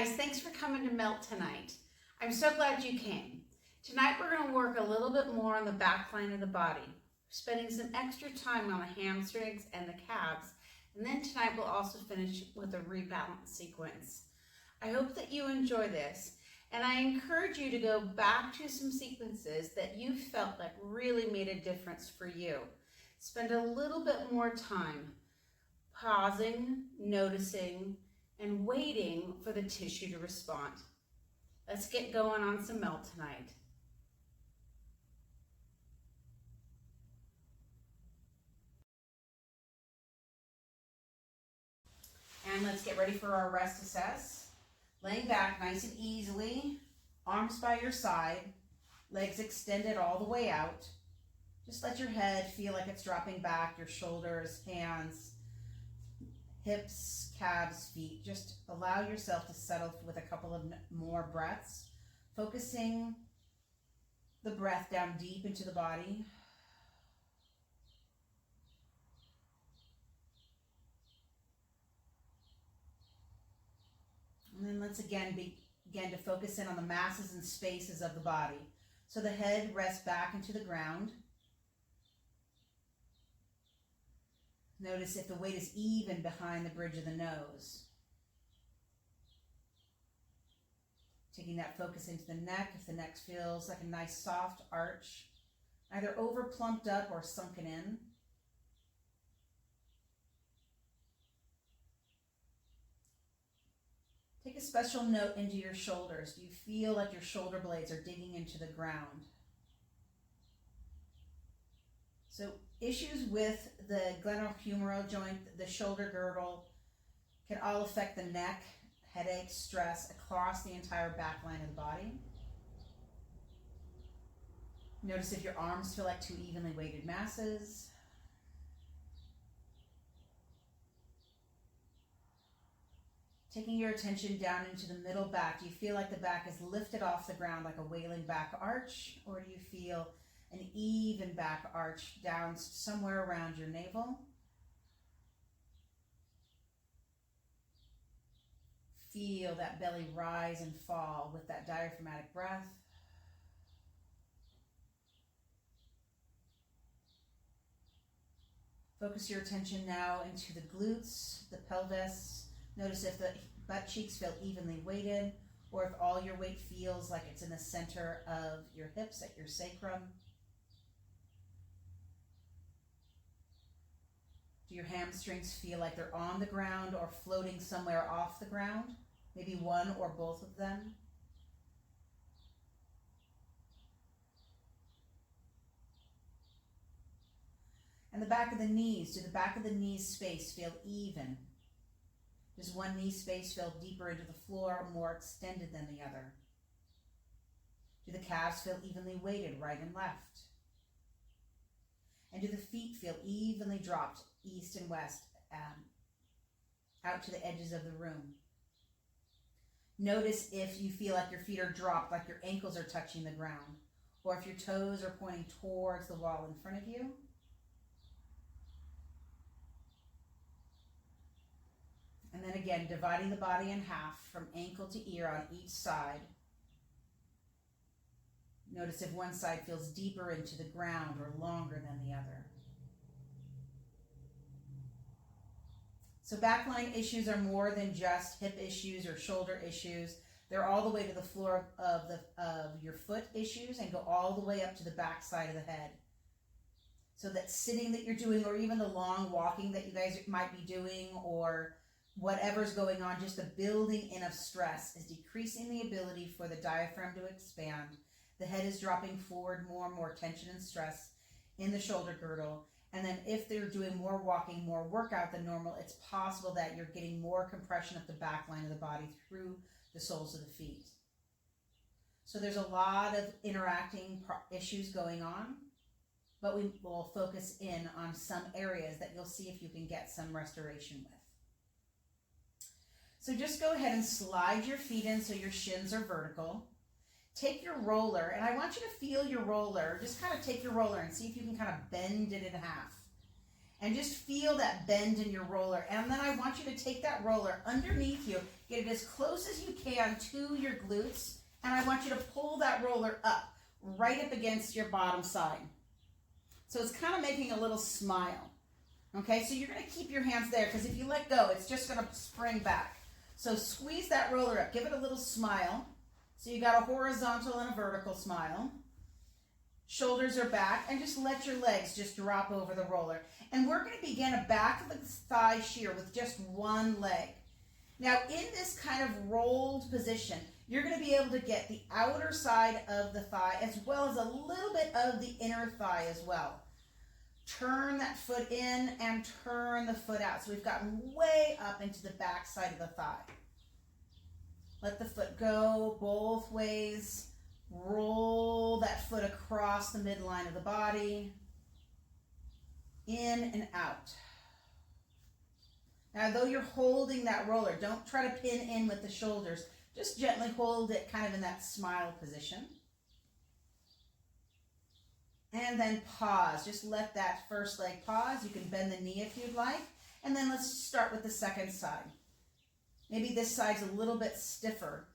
guys, thanks for coming to Melt tonight. I'm so glad you came. Tonight we're going to work a little bit more on the back line of the body, spending some extra time on the hamstrings and the calves, and then tonight we'll also finish with a rebalance sequence. I hope that you enjoy this, and I encourage you to go back to some sequences that you felt like really made a difference for you. Spend a little bit more time pausing, noticing, and waiting for the tissue to respond. Let's get going on some Melt tonight. And let's get ready for our rest assess. Laying back nice and easily, arms by your side, legs extended all the way out. Just let your head feel like it's dropping back, your shoulders, hands, hips, calves, feet. Just allow yourself to settle with a couple of more breaths, focusing the breath down deep into the body. And then let's again begin to focus in on the masses and spaces of the body. So the head rests back into the ground. Notice if the weight is even behind the bridge of the nose. Taking that focus into the neck, if the neck feels like a nice soft arch, either over plumped up or sunken in. Take a special note into your shoulders. Do you feel like your shoulder blades are digging into the ground? So issues with the glenohumeral joint, the shoulder girdle, can all affect the neck, headache, stress across the entire back line of the body. Notice if your arms feel like two evenly weighted masses. Taking your attention down into the middle back, do you feel like the back is lifted off the ground like a wailing back arch, or do you feel an even back arch down somewhere around your navel? Feel that belly rise and fall with that diaphragmatic breath. Focus your attention now into the glutes, the pelvis. Notice if the butt cheeks feel evenly weighted, or if all your weight feels like it's in the center of your hips at your sacrum. Do your hamstrings feel like they're on the ground or floating somewhere off the ground? Maybe one or both of them. And the back of the knees, do the back of the knees space feel even? Does one knee space feel deeper into the floor or more extended than the other? Do the calves feel evenly weighted right and left? And do the feet feel evenly dropped east and west out to the edges of the room? Notice if you feel like your feet are dropped, like your ankles are touching the ground, or if your toes are pointing towards the wall in front of you. And then again, dividing the body in half from ankle to ear on each side. Notice if one side feels deeper into the ground or longer than the other. So backline issues are more than just hip issues or shoulder issues. They're all the way to the floor of your foot issues and go all the way up to the back side of the head. So that sitting that you're doing, or even the long walking that you guys might be doing, or whatever's going on, just the building in of stress is decreasing the ability for the diaphragm to expand. The head is dropping forward, more and more tension and stress in the shoulder girdle. And then if they're doing more walking, more workout than normal, it's possible that you're getting more compression of the back line of the body through the soles of the feet. So there's a lot of interacting issues going on, but we will focus in on some areas that you'll see if you can get some restoration with. So just go ahead and slide your feet in so your shins are vertical. Take your roller, and I want you to feel your roller. Just kind of take your roller and see if you can kind of bend it in half. And just feel that bend in your roller. And then I want you to take that roller underneath you Get it as close as you can to your glutes, and I want you to pull that roller up, right up against your bottom side. So it's kind of making a little smile. Okay, so you're going to keep your hands there, because if you let go, it's just going to spring back. So squeeze that roller up, give it a little smile. So you got a horizontal and a vertical smile. Shoulders are back, and just let your legs just drop over the roller. And we're going to begin a back of the thigh shear with just one leg. Now, in this kind of rolled position, you're going to be able to get the outer side of the thigh as well as a little bit of the inner thigh as well. Turn that foot in and turn the foot out. So we've gotten way up into the back side of the thigh. Let the foot go both ways. Roll that foot across the midline of the body, in and out. Now, though you're holding that roller, don't try to pin in with the shoulders. Just gently hold it kind of in that smile position. And then pause. Just let that first leg pause. You can bend the knee if you'd like. And then let's start with the second side. Maybe this side's a little bit stiffer.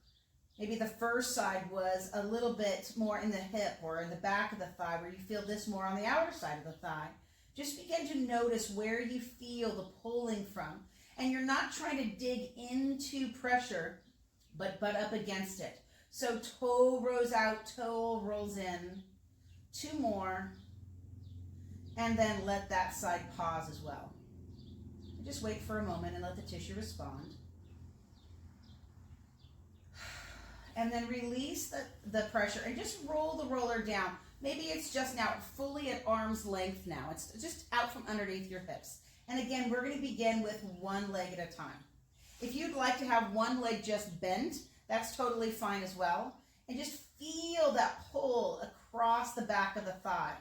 Maybe the first side was a little bit more in the hip or in the back of the thigh, where you feel this more on the outer side of the thigh. Just begin to notice where you feel the pulling from. And you're not trying to dig into pressure, but butt up against it. So toe rolls out, toe rolls in. 2 more. And then let that side pause as well. Just wait for a moment and let the tissue respond. And then release the pressure and just roll the roller down. Maybe it's just now fully at arm's length now. It's just out from underneath your hips. And again, we're going to begin with one leg at a time. If you'd like to have one leg just bent, that's totally fine as well. And just feel that pull across the back of the thigh.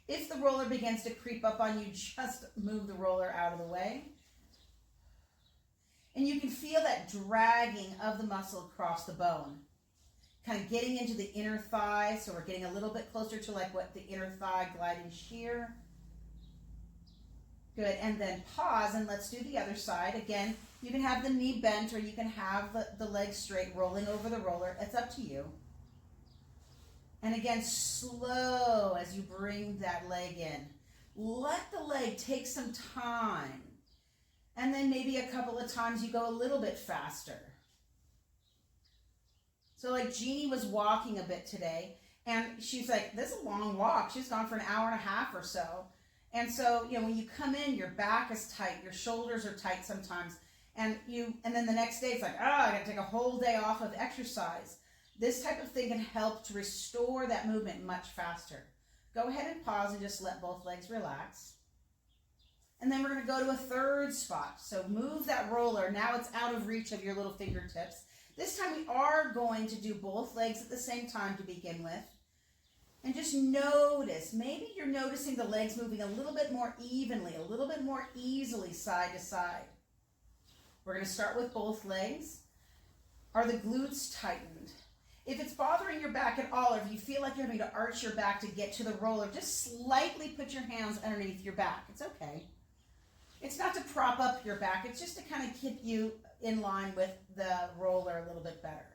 If the roller begins to creep up on you, just move the roller out of the way. And you can feel that dragging of the muscle across the bone. Kind of getting into the inner thigh, so we're getting a little bit closer to like what the inner thigh gliding shear. Good, and then pause, and let's do the other side. Again, you can have the knee bent, or you can have the leg straight, rolling over the roller. It's up to you. And again, slow as you bring that leg in. Let the leg take some time. And then maybe a couple of times you go a little bit faster. So like Jeannie was walking a bit today, and she's like, this is a long walk. She's gone for an hour and a half or so. And so, you know, when you come in, your back is tight, your shoulders are tight sometimes, and then the next day it's like, I gotta take a whole day off of exercise. This type of thing can help to restore that movement much faster. Go ahead and pause and just let both legs relax. And then we're gonna go to a third spot. So move that roller. Now it's out of reach of your little fingertips. This time we are going to do both legs at the same time to begin with. And just notice, maybe you're noticing the legs moving a little bit more evenly, a little bit more easily side to side. We're going to start with both legs. Are the glutes tightened? If it's bothering your back at all, or if you feel like you're having to arch your back to get to the roller, just slightly put your hands underneath your back. It's okay. It's not to prop up your back. It's just to kind of keep you in line with the roller a little bit better.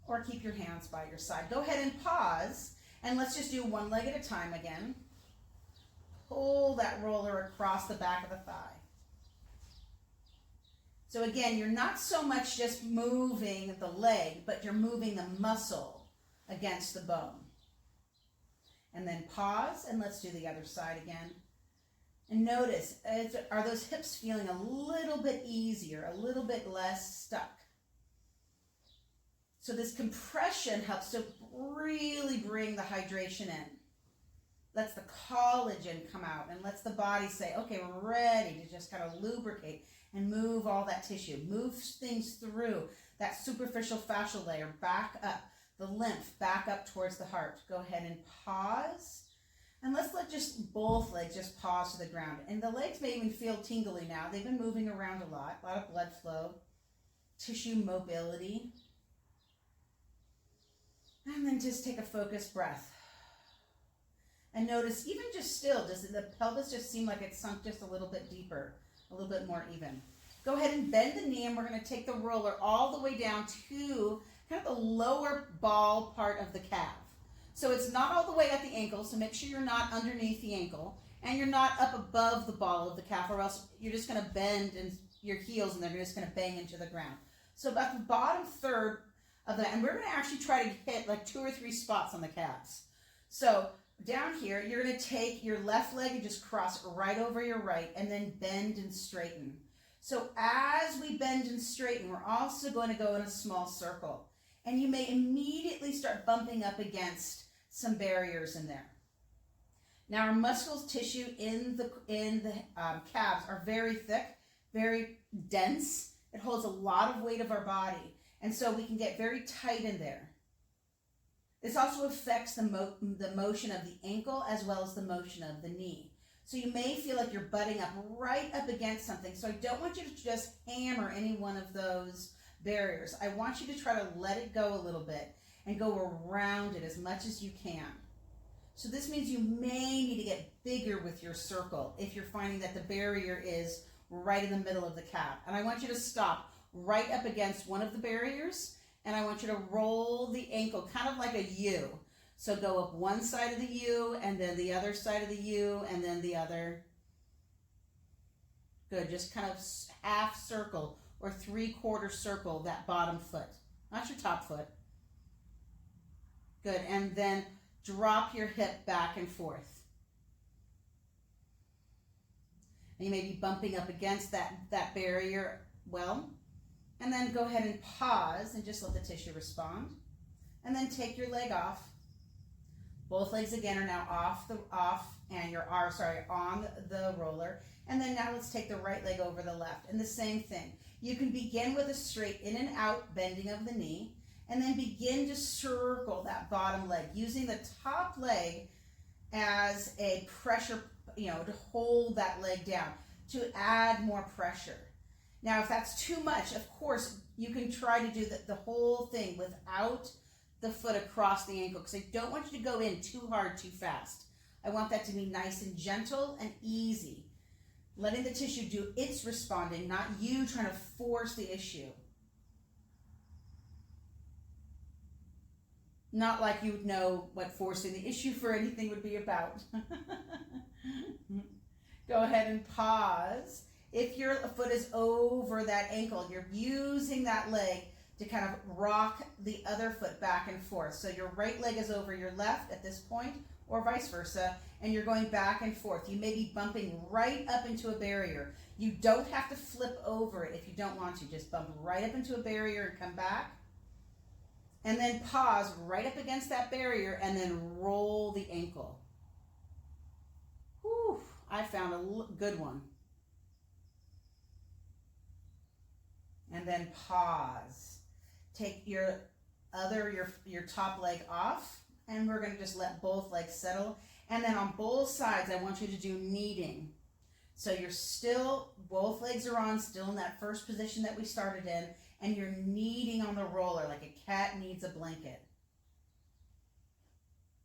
Or keep your hands by your side. Go ahead and pause, and let's just do one leg at a time again. Pull that roller across the back of the thigh. So again, you're not so much just moving the leg, but you're moving the muscle against the bone. And then pause, and let's do the other side again. And notice, are those hips feeling a little bit easier, a little bit less stuck? So this compression helps to really bring the hydration in. Lets the collagen come out and lets the body say, okay, we're ready to just kind of lubricate and move all that tissue. Move things through that superficial fascial layer back up, the lymph back up towards the heart. Go ahead and pause. And let's let just both legs just pause to the ground. And the legs may even feel tingly now. They've been moving around a lot of blood flow, tissue mobility. And then just take a focused breath. And notice, even just still, does the pelvis just seem like it's sunk just a little bit deeper, a little bit more even? Go ahead and bend the knee, and we're going to take the roller all the way down to kind of the lower ball part of the calf. So it's not all the way at the ankle, so make sure you're not underneath the ankle, and you're not up above the ball of the calf, or else you're just going to bend and your heels, and they're just going to bang into the ground. So about the bottom third of that, and we're going to actually try to hit like 2 or 3 spots on the calves. So down here, you're going to take your left leg and just cross right over your right, and then bend and straighten. So as we bend and straighten, we're also going to go in a small circle. And you may immediately start bumping up against some barriers in there. Now our muscle tissue in the calves are very thick, very dense. It holds a lot of weight of our body. And so we can get very tight in there. This also affects the motion of the ankle as well as the motion of the knee. So you may feel like you're butting up right up against something. So I don't want you to just hammer any one of those barriers. I want you to try to let it go a little bit and go around it as much as you can. So this means you may need to get bigger with your circle if you're finding that the barrier is right in the middle of the calf. And I want you to stop right up against one of the barriers, and I want you to roll the ankle kind of like a U. So go up one side of the U, and then the other side of the U, and then the other. Good, just kind of half circle or 3/4 circle that bottom foot, not your top foot. Good, and then drop your hip back and forth. And you may be bumping up against that barrier well. And then go ahead and pause and just let the tissue respond. And then take your leg off. Both legs again are now on the roller. And then now let's take the right leg over the left. And the same thing. You can begin with a straight in and out bending of the knee, and then begin to circle that bottom leg, using the top leg as a pressure, to hold that leg down, to add more pressure. Now, if that's too much, of course, you can try to do the whole thing without the foot across the ankle, because I don't want you to go in too hard, too fast. I want that to be nice and gentle and easy. Letting the tissue do its responding, not you trying to force the issue. Not like you would know what forcing the issue for anything would be about. Go ahead and pause. If your foot is over that ankle, you're using that leg to kind of rock the other foot back and forth. So your right leg is over your left at this point, or vice versa, and you're going back and forth. You may be bumping right up into a barrier. You don't have to flip over it if you don't want to. Just bump right up into a barrier and come back. And then pause right up against that barrier and then roll the ankle. Whew, I found a good one. And then pause. Take your top leg off, and we're going to just let both legs settle. And then on both sides, I want you to do kneading. So you're still, both legs are on, still in that first position that we started in, and you're kneading on the roller like a cat needs a blanket.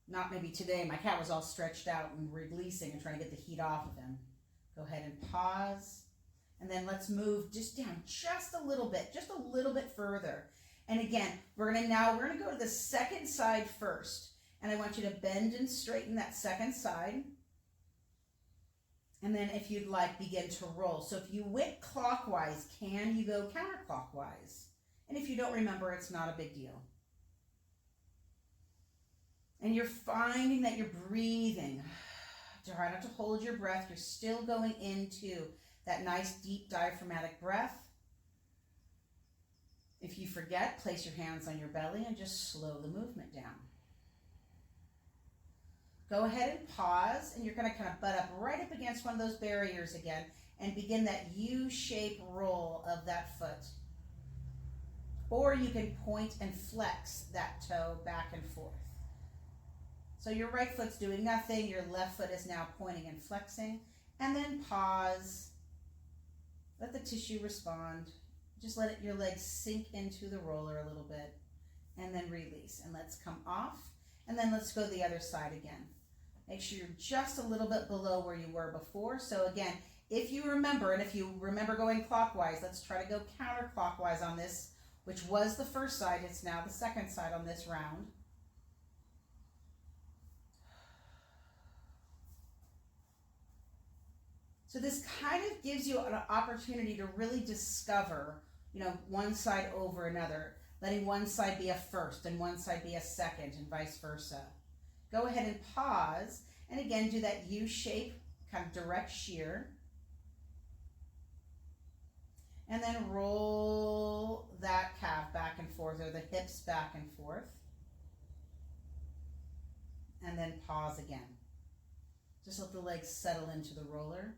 Not maybe today, my cat was all stretched out and releasing and trying to get the heat off of him. Go ahead and pause. And then let's move just down just a little bit further. And again, we're gonna go to the second side first. And I want you to bend and straighten that second side. And then if you'd like, begin to roll. So if you went clockwise, can you go counterclockwise? And if you don't remember, it's not a big deal. And you're finding that you're breathing. Try not to hold your breath. You're still going into that nice deep diaphragmatic breath. If you forget, place your hands on your belly and just slow the movement down. Go ahead and pause, and you're going to kind of butt up right up against one of those barriers again and begin that U-shape roll of that foot. Or you can point and flex that toe back and forth. So your right foot's doing nothing, your left foot is now pointing and flexing, and then pause. Let the tissue respond. Just let your legs sink into the roller a little bit, and then release. And let's come off, and then let's go the other side again. Make sure you're just a little bit below where you were before. So again, If you remember, and if you remember going clockwise, let's try to go counterclockwise on this, which was the first side. It's now the second side on this round. So this kind of gives you an opportunity to really discover, one side over another, letting one side be a first and one side be a second and vice versa. Go ahead and pause, and again, do that U shape, kind of direct shear. And then roll that calf back and forth, or the hips back and forth. And then pause again. Just let the legs settle into the roller.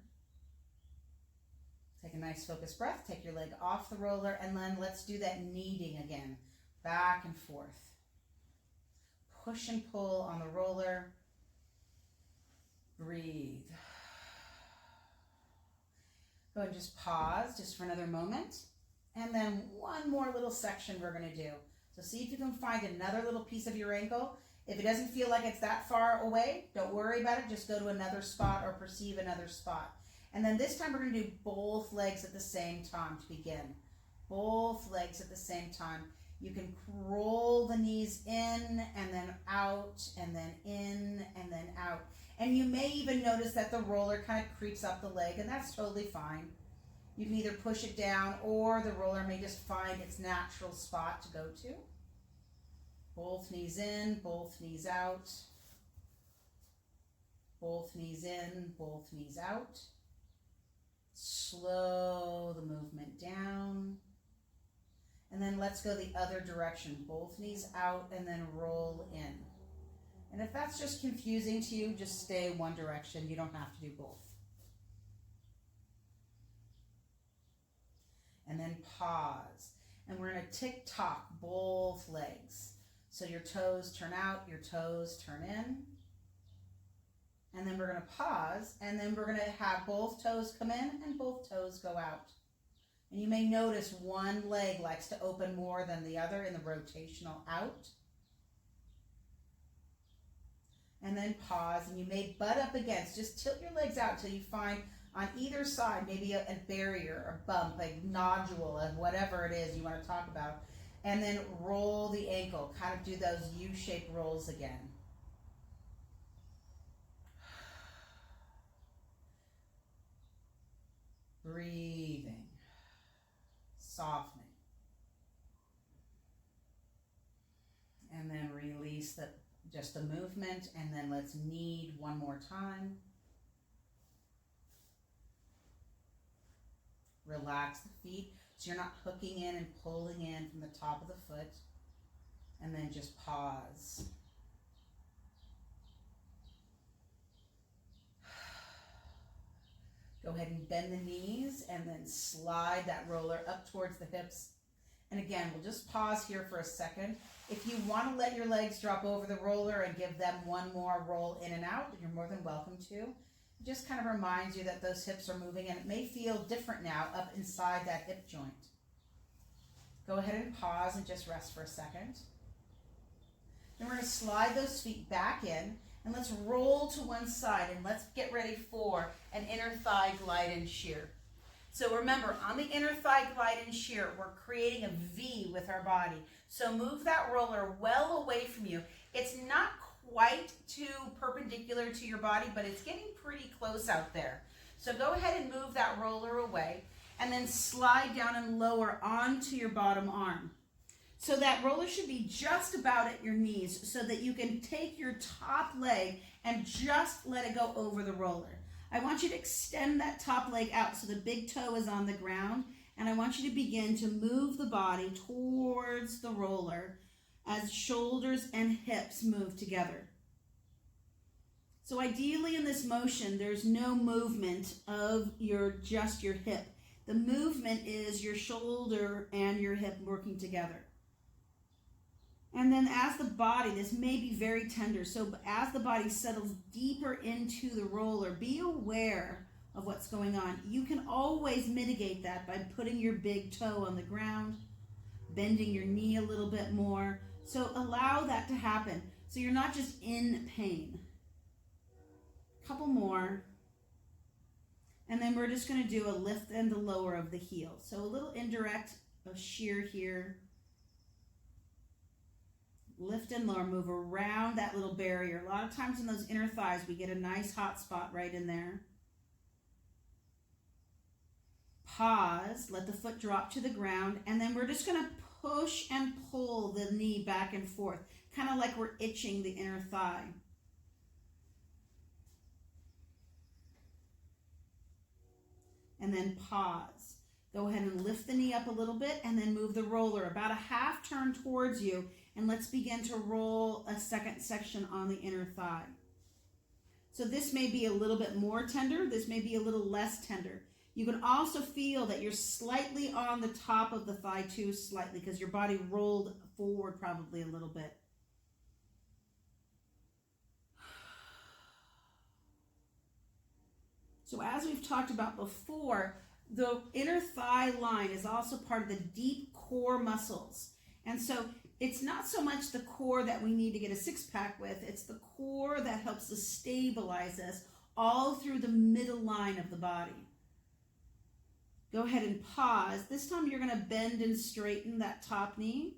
Take a nice focused breath, take your leg off the roller, and then let's do that kneading again, back and forth. Push and pull on the roller. Breathe. Go and just pause just for another moment. And then one more little section we're going to do. So see if you can find another little piece of your ankle. If it doesn't feel like it's that far away, don't worry about it. Just go to another spot or perceive another spot. And then this time we're going to do both legs at the same time to begin. Both legs at the same time. You can roll the knees in and then out and then in and then out. And you may even notice that the roller kind of creeps up the leg, and that's totally fine. You can either push it down or the roller may just find its natural spot to go to. Both knees in, both knees out. Both knees in, both knees out. Slow the movement down. And then let's go the other direction. Both knees out and then roll in. And if that's just confusing to you, just stay one direction. You don't have to do both. And then pause. And we're going to tick-tock both legs. So your toes turn out, your toes turn in. And then we're going to pause, and then we're going to have both toes come in and both toes go out. And you may notice one leg likes to open more than the other in the rotational out. And then pause, and you may butt up against. Just tilt your legs out until you find on either side maybe a barrier, a bump, a nodule, of whatever it is you want to talk about. And then roll the ankle. Kind of do those U-shaped rolls again. Breathing, softening, and then release just the movement, and then let's knead one more time. Relax the feet so you're not hooking in and pulling in from the top of the foot, and then just pause. Go ahead and bend the knees and then slide that roller up towards the hips. And again, we'll just pause here for a second. If you want to let your legs drop over the roller and give them one more roll in and out, you're more than welcome to. It just kind of reminds you that those hips are moving, and it may feel different now up inside that hip joint. Go ahead and pause and just rest for a second. Then we're going to slide those feet back in. And let's roll to one side, and let's get ready for an inner thigh glide and shear. So remember, on the inner thigh glide and shear, we're creating a V with our body. So move that roller well away from you. It's not quite too perpendicular to your body, but it's getting pretty close out there. So go ahead and move that roller away, and then slide down and lower onto your bottom arm. So that roller should be just about at your knees so that you can take your top leg and just let it go over the roller. I want you to extend that top leg out so the big toe is on the ground, and I want you to begin to move the body towards the roller as shoulders and hips move together. So ideally in this motion, there's no movement of just your hip. The movement is your shoulder and your hip working together. And then as the body, this may be very tender, so as the body settles deeper into the roller, be aware of what's going on. You can always mitigate that by putting your big toe on the ground, bending your knee a little bit more. So allow that to happen so you're not just in pain. A couple more. And then we're just going to do a lift and the lower of the heel. So a little indirect of shear here. Lift and lower, move around that little barrier. A lot of times in those inner thighs, we get a nice hot spot right in there. Pause, let the foot drop to the ground, and then we're just going to push and pull the knee back and forth, kind of like we're itching the inner thigh. And then pause. Go ahead and lift the knee up a little bit and then move the roller about a half turn towards you, and let's begin to roll a second section on the inner thigh. So this may be a little bit more tender, this may be a little less tender. You can also feel that you're slightly on the top of the thigh too, slightly, because your body rolled forward probably a little bit. So as we've talked about before, the inner thigh line is also part of the deep core muscles. And so it's not so much the core that we need to get a six-pack with, it's the core that helps to stabilize us all through the middle line of the body. Go ahead and pause. This time you're going to bend and straighten that top knee.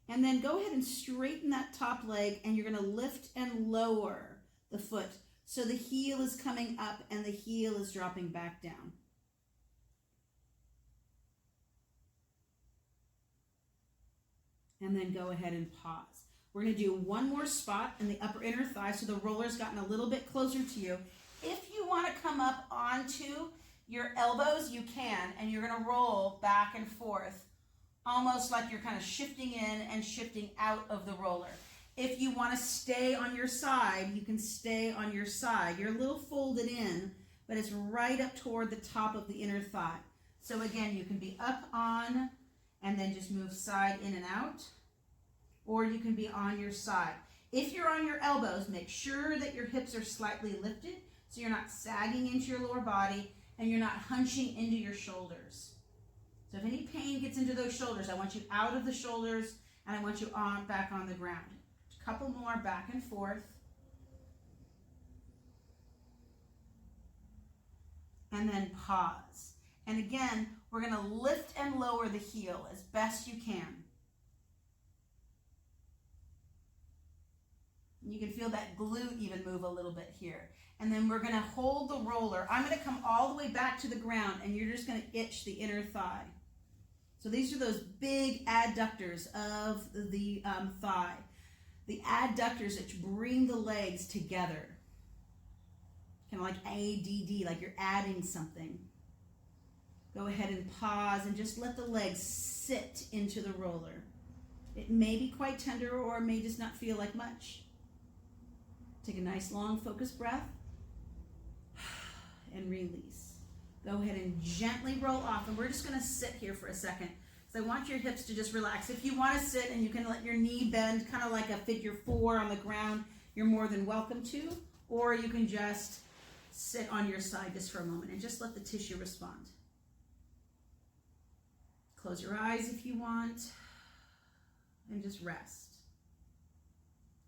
And then go ahead and straighten that top leg, and you're going to lift and lower the foot. So the heel is coming up and the heel is dropping back down. And then go ahead and pause. We're going to do one more spot in the upper inner thigh, so the roller's gotten a little bit closer to you. If you want to come up onto your elbows, you can, and you're going to roll back and forth, almost like you're kind of shifting in and shifting out of the roller. If you want to stay on your side, you can stay on your side. You're a little folded in, but it's right up toward the top of the inner thigh. So again, you can be up on and then just move side in and out, or you can be on your side. If you're on your elbows, make sure that your hips are slightly lifted so you're not sagging into your lower body and you're not hunching into your shoulders. So if any pain gets into those shoulders, I want you out of the shoulders and I want you back on the ground. A couple more back and forth. And then pause. And again, we're going to lift and lower the heel as best you can. You can feel that glute even move a little bit here. And then we're going to hold the roller. I'm going to come all the way back to the ground, and you're just going to itch the inner thigh. So these are those big adductors of the thigh. The adductors that bring the legs together. Kind of like ADD, like you're adding something. Go ahead and pause and just let the legs sit into the roller. It may be quite tender or it may just not feel like much. Take a nice long focused breath and release. Go ahead and gently roll off, and we're just going to sit here for a second. So I want your hips to just relax. If you want to sit and you can let your knee bend kind of like a figure four on the ground, you're more than welcome to, or you can just sit on your side just for a moment and just let the tissue respond. Close your eyes if you want and just rest.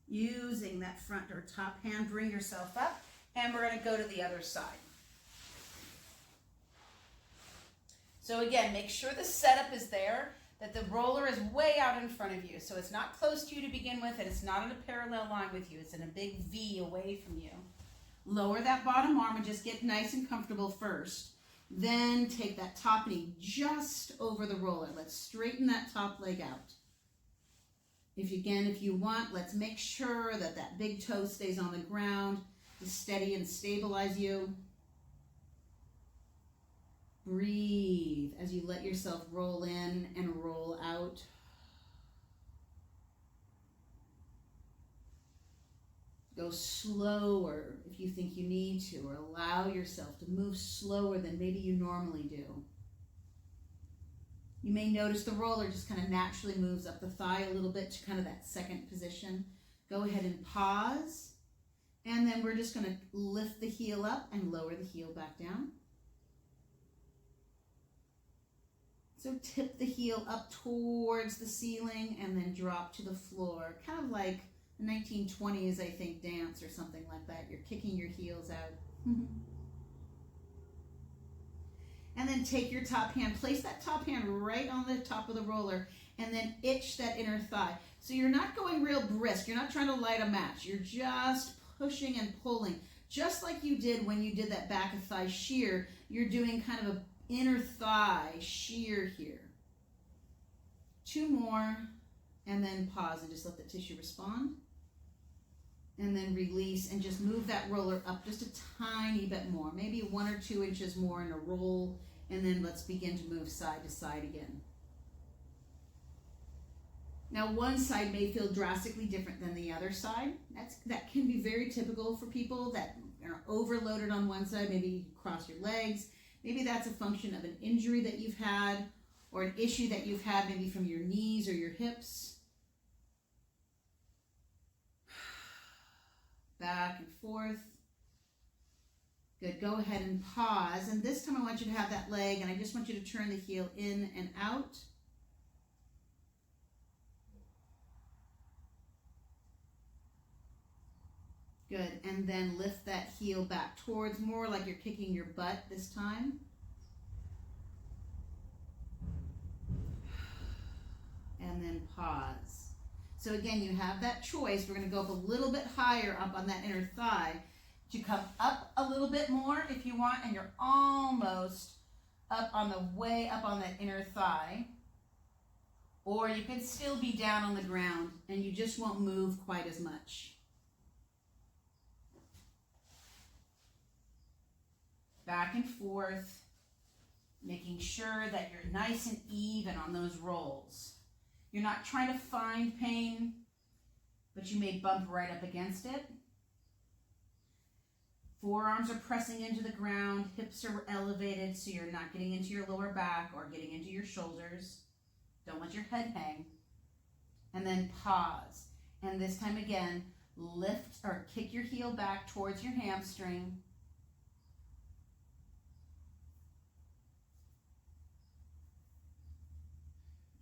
Using that front or top hand, bring yourself up, and we're going to go to the other side. So again, make sure the setup is there, that the roller is way out in front of you. So it's not close to you to begin with, and it's not in a parallel line with you. It's in a big V away from you. Lower that bottom arm and just get nice and comfortable first. Then take that top knee just over the roller. Let's straighten that top leg out. If you want, let's make sure that that big toe stays on the ground to steady and stabilize you. Breathe as you let yourself roll in and roll out. Go slower if you think you need to, or allow yourself to move slower than maybe you normally do. You may notice the roller just kind of naturally moves up the thigh a little bit to kind of that second position. Go ahead and pause. And then we're just going to lift the heel up and lower the heel back down. So tip the heel up towards the ceiling and then drop to the floor, kind of like 1920s, I think, dance or something like that. You're kicking your heels out. And then take your top hand, place that top hand right on the top of the roller, and then itch that inner thigh. So you're not going real brisk. You're not trying to light a match. You're just pushing and pulling. Just like you did when you did that back of thigh shear, you're doing kind of an inner thigh shear here. 2 more, and then pause and just let the tissue respond. And then release and just move that roller up just a tiny bit more, maybe 1 or 2 inches more in a roll, and then let's begin to move side to side again. Now one side may feel drastically different than the other side. That can be very typical for people that are overloaded on one side. Maybe you cross your legs. Maybe that's a function of an injury that you've had or an issue that you've had maybe from your knees or your hips. Back and forth. Good. Go ahead and pause. And this time I want you to have that leg, and I just want you to turn the heel in and out. Good. And then lift that heel back towards, more like you're kicking your butt this time. And then pause. So again, you have that choice. We're going to go up a little bit higher up on that inner thigh. To come up a little bit more if you want, and you're almost up on the way up on that inner thigh. Or you can still be down on the ground and you just won't move quite as much. Back and forth, making sure that you're nice and even on those rolls. You're not trying to find pain, but you may bump right up against it. Forearms are pressing into the ground, hips are elevated so you're not getting into your lower back or getting into your shoulders. Don't let your head hang. And then pause. And this time again, lift or kick your heel back towards your hamstring.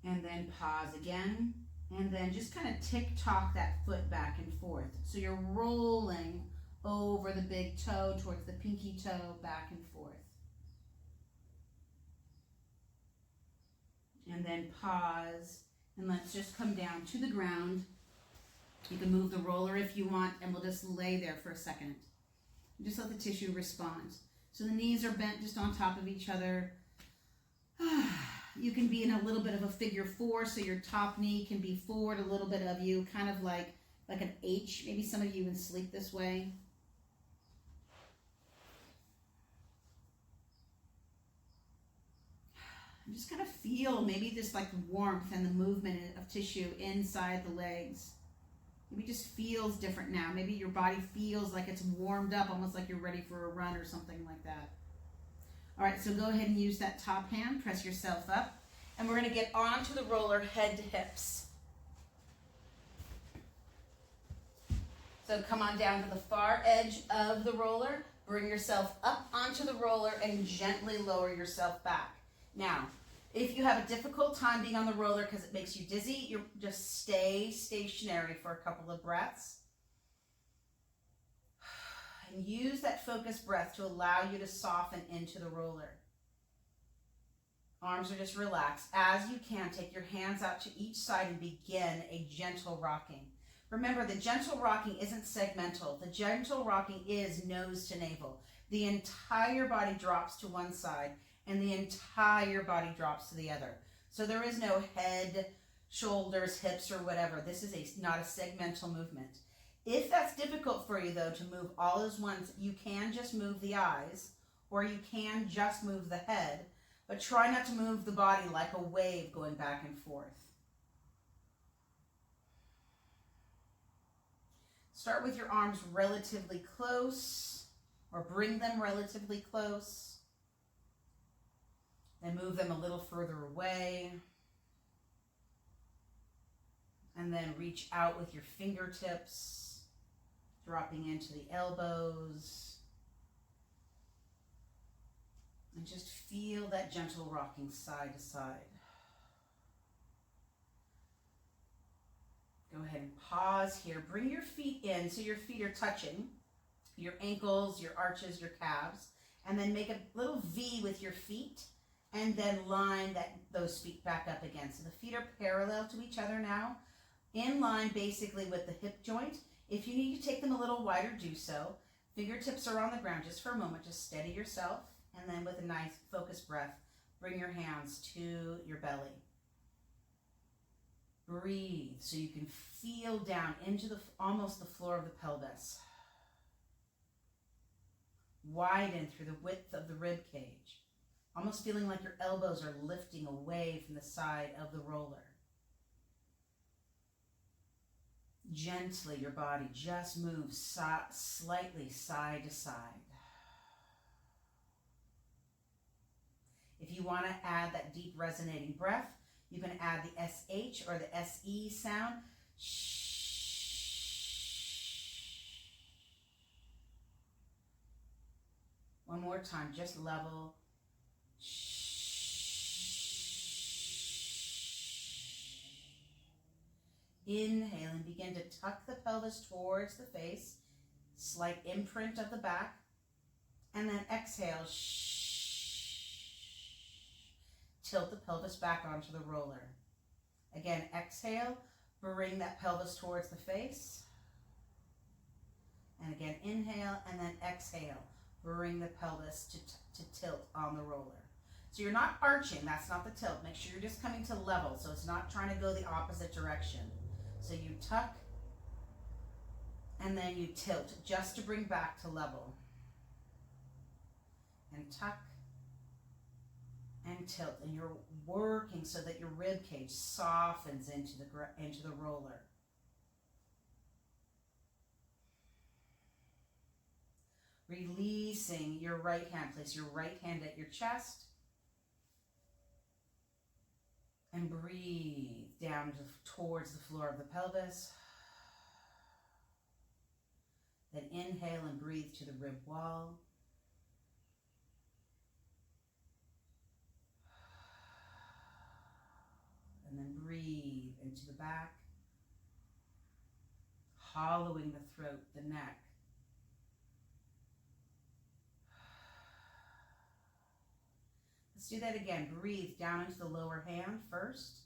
And then pause again. And then just kind of tick-tock that foot back and forth. So you're rolling over the big toe towards the pinky toe, back and forth. And then pause, and let's just come down to the ground. You can move the roller if you want, and we'll just lay there for a second. Just let the tissue respond. So the knees are bent just on top of each other. You can be in a little bit of a figure 4, so your top knee can be forward a little bit of you, kind of like an H. Maybe some of you even sleep this way. Just kind of feel maybe just like the warmth and the movement of tissue inside the legs. Maybe it just feels different now. Maybe your body feels like it's warmed up, almost like you're ready for a run or something like that. All right, so go ahead and use that top hand, press yourself up, and we're going to get onto the roller head to hips. So come on down to the far edge of the roller, bring yourself up onto the roller, and gently lower yourself back. Now, if you have a difficult time being on the roller because it makes you dizzy, you just stay stationary for a couple of breaths. And use that focused breath to allow you to soften into the roller. Arms are just relaxed. As you can, take your hands out to each side and begin a gentle rocking. Remember, the gentle rocking isn't segmental. The gentle rocking is nose to navel. The entire body drops to one side, and the entire body drops to the other. So there is no head, shoulders, hips, or whatever. This is not a segmental movement. If that's difficult for you, though, to move all as once, you can just move the eyes, or you can just move the head, but try not to move the body like a wave going back and forth. Start with your arms relatively close, or bring them relatively close. Then move them a little further away. And then reach out with your fingertips, dropping into the elbows. And just feel that gentle rocking side to side. Go ahead and pause here. Bring your feet in so your feet are touching your ankles, your arches, your calves, and then make a little V with your feet and then line those feet back up again. So the feet are parallel to each other now, in line basically with the hip joint. If you need to take them a little wider, do so. Fingertips are on the ground just for a moment. Just steady yourself, and then with a nice focused breath, bring your hands to your belly. Breathe so you can feel down into almost the floor of the pelvis. Widen through the width of the rib cage, almost feeling like your elbows are lifting away from the side of the roller. Gently, your body just moves slightly side to side. If you want to add that deep resonating breath, you can add the SH or the SE sound. One more time, just level. Inhale and begin to tuck the pelvis towards the face, slight imprint of the back, and then exhale. Tilt the pelvis back onto the roller. Again, exhale, bring that pelvis towards the face. And again, inhale and then exhale. Bring the pelvis to tilt on the roller. So you're not arching, that's not the tilt. Make sure you're just coming to level, so it's not trying to go the opposite direction. So you tuck, and then you tilt, just to bring back to level. And tuck, and tilt, and you're working so that your rib cage softens into the roller. Releasing your right hand. Place your right hand at your chest. And breathe down towards the floor of the pelvis. Then inhale and breathe to the rib wall. And then breathe into the back, hollowing the throat, the neck. Let's do that again. Breathe down into the lower hand first.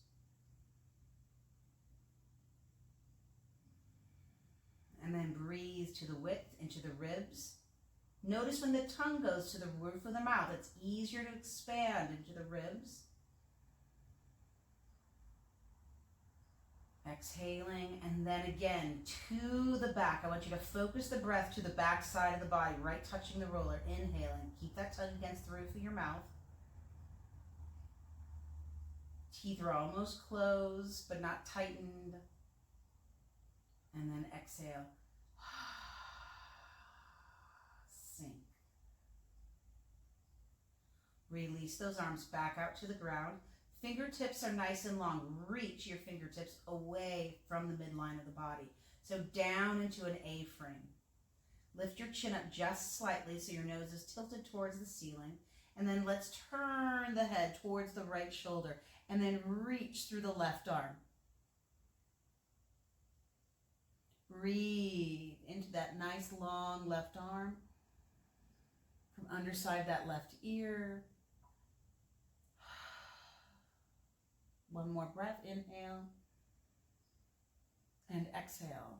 And then breathe to the width into the ribs. Notice when the tongue goes to the roof of the mouth, it's easier to expand into the ribs. Exhaling, and then again to the back. I want you to focus the breath to the back side of the body, right touching the roller. Inhaling. Keep that tongue against the roof of your mouth. Teeth are almost closed, but not tightened. And then exhale. Sink. Release those arms back out to the ground. Fingertips are nice and long. Reach your fingertips away from the midline of the body. So down into an A-frame. Lift your chin up just slightly so your nose is tilted towards the ceiling. And then let's turn the head towards the right shoulder. And then reach through the left arm. Breathe into that nice long left arm. From underside that left ear. One more breath, inhale and exhale.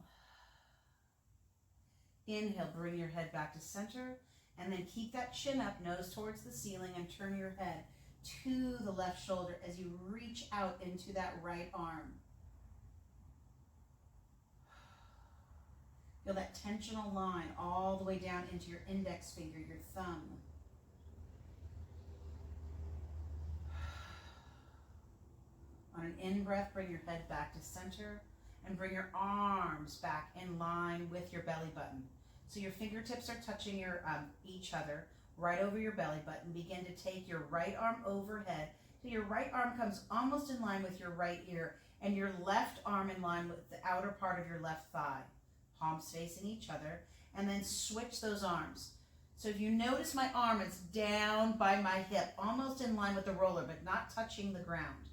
Inhale, bring your head back to center, and then keep that chin up, nose towards the ceiling, and turn your head to the left shoulder as you reach out into that right arm. Feel that tensional line all the way down into your index finger, your thumb. On an in-breath, bring your head back to center and bring your arms back in line with your belly button. So your fingertips are touching each other right over your belly button. Begin to take your right arm overhead till your right arm comes almost in line with your right ear and your left arm in line with the outer part of your left thigh. Palms facing each other, and then switch those arms. So if you notice my arm is down by my hip, almost in line with the roller, but not touching the ground.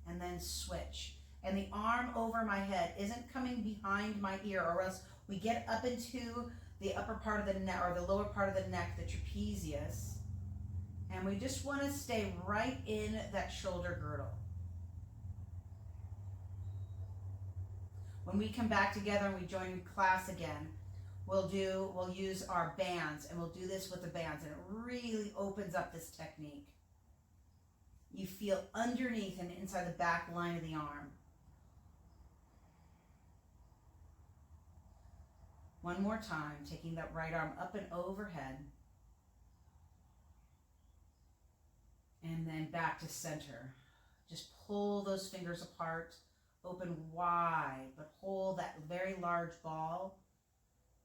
And then switch. and the arm over my head isn't coming behind my ear, or else we get up into the upper part of the neck or the lower part of the neck, the trapezius, and we just want to stay right in that shoulder girdle. When we come back together and we join class again, we'll use our bands, and we'll do this with the bands, and it really opens up this technique. You feel underneath and inside the back line of the arm. One more time, taking that right arm up and overhead. And then back to center. Just pull those fingers apart, open wide, but hold that very large ball,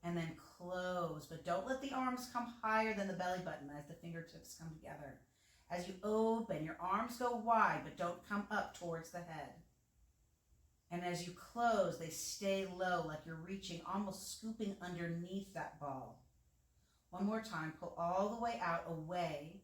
and then close. But don't let the arms come higher than the belly button as the fingertips come together. As you open, your arms go wide, but don't come up towards the head. And as you close, they stay low, like you're reaching, almost scooping underneath that ball. One more time, pull all the way out, away.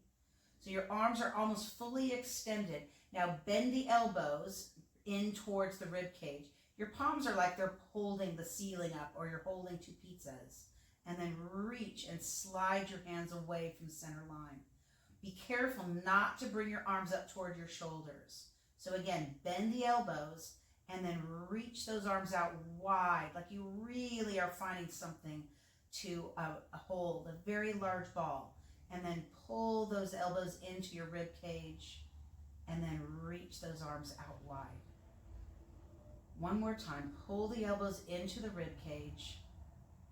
So your arms are almost fully extended. Now bend the elbows in towards the rib cage. Your palms are like they're holding the ceiling up, or you're holding two pizzas. And then reach and slide your hands away from the center line. Be careful not to bring your arms up toward your shoulders. So again, bend the elbows and then reach those arms out wide, like you really are finding something to hold, a very large ball. And then pull those elbows into your rib cage and then reach those arms out wide. One more time, pull the elbows into the rib cage,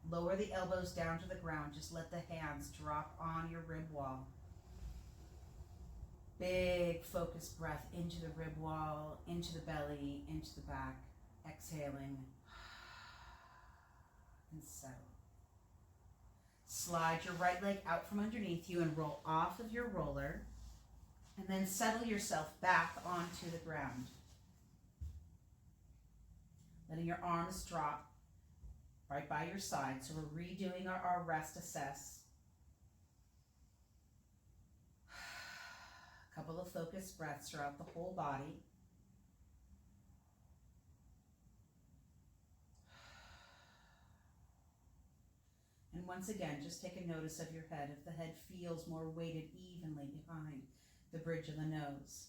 lower the elbows down to the ground, just let the hands drop on your rib wall. Big focused breath into the rib wall, into the belly, into the back, exhaling, and settle. Slide your right leg out from underneath you and roll off of your roller, and then settle yourself back onto the ground. Letting your arms drop right by your side. So we're redoing our rest assess. A couple of focused breaths throughout the whole body. And once again, just take a notice of your head. If the head feels more weighted evenly behind the bridge of the nose.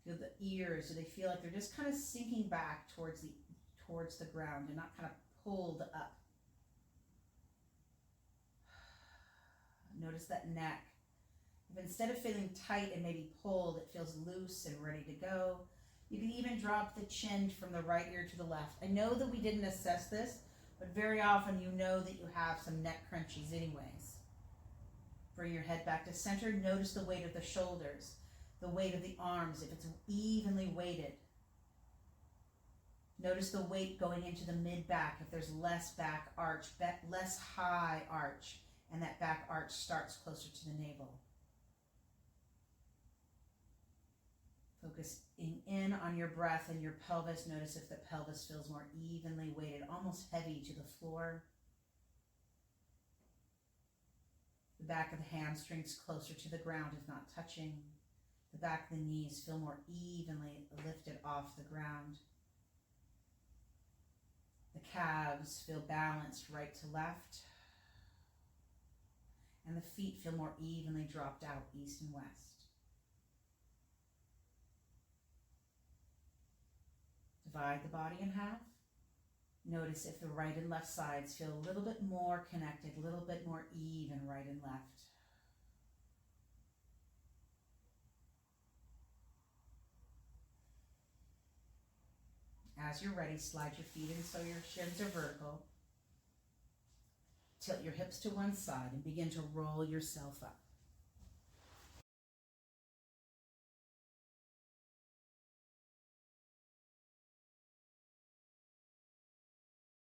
Feel the ears. Do they feel like they're just kind of sinking back towards the ground and not kind of pulled up? Notice that neck. If instead of feeling tight and maybe pulled, it feels loose and ready to go, you can even drop the chin from the right ear to the left. I know that we didn't assess this, but very often you know that you have some neck crunchies anyways. Bring your head back to center. Notice the weight of the shoulders, the weight of the arms, if it's evenly weighted. Notice the weight going into the mid-back, if there's less back arch, less high arch, and that back arch starts closer to the navel. Focusing in on your breath and your pelvis. Notice if the pelvis feels more evenly weighted, almost heavy to the floor. The back of the hamstrings closer to the ground, if not touching. The back of the knees feel more evenly lifted off the ground. The calves feel balanced right to left. And the feet feel more evenly dropped out east and west. Divide the body in half. Notice if the right and left sides feel a little bit more connected, a little bit more even right and left. As you're ready, slide your feet in so your shins are vertical. Tilt your hips to one side and begin to roll yourself up.